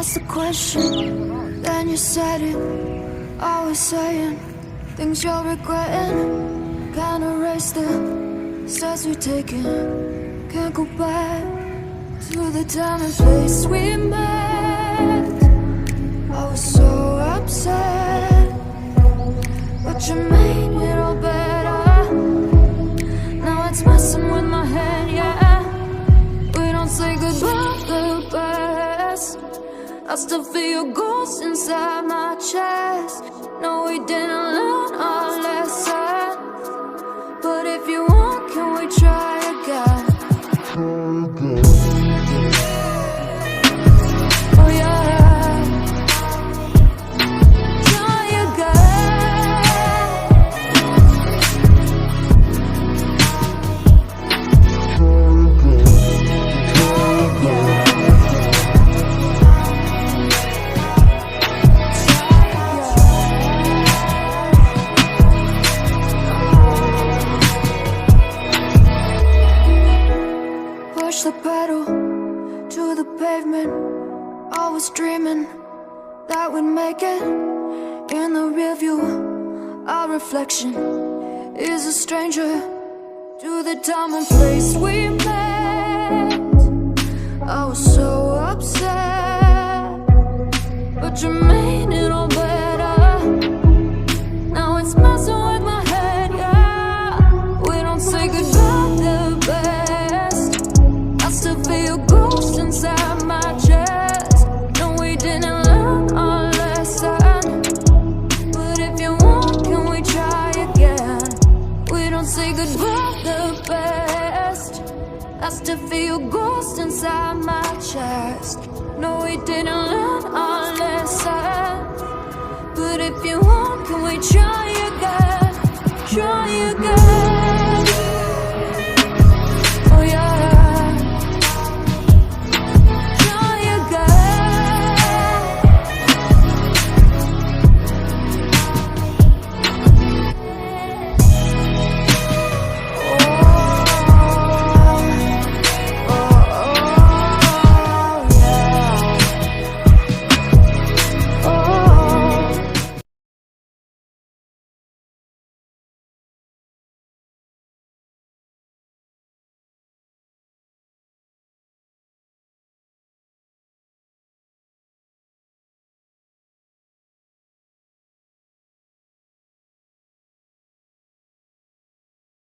asked the question, then you said it. Always saying things you're regretting. Can't erase the steps we've taken. Can't go back to the time and place we met. I was so upset, but you made it all better. Now it's messing with my head, yeah. We don't say goodbye the best. I still feel your ghost inside my chest. No, we didn't learn our lesson, but if you want, can we try again? Oh yeah, try again. Oh yeah. Push the pedal to the pavement. I was dreaming that we'd make it. In the rear view, our reflection is a stranger to the time and place we met. I was so upset, but you made it all better. Now it's messing with my head, yeah. We don't say goodbye the best. I still feel your ghost inside my chest. No, we didn't learn our lesson, but if you want, can we try again? We don't say goodbye the best. I still feel your ghost inside my chest. No, we didn't learn our lesson, but if you want, can we try?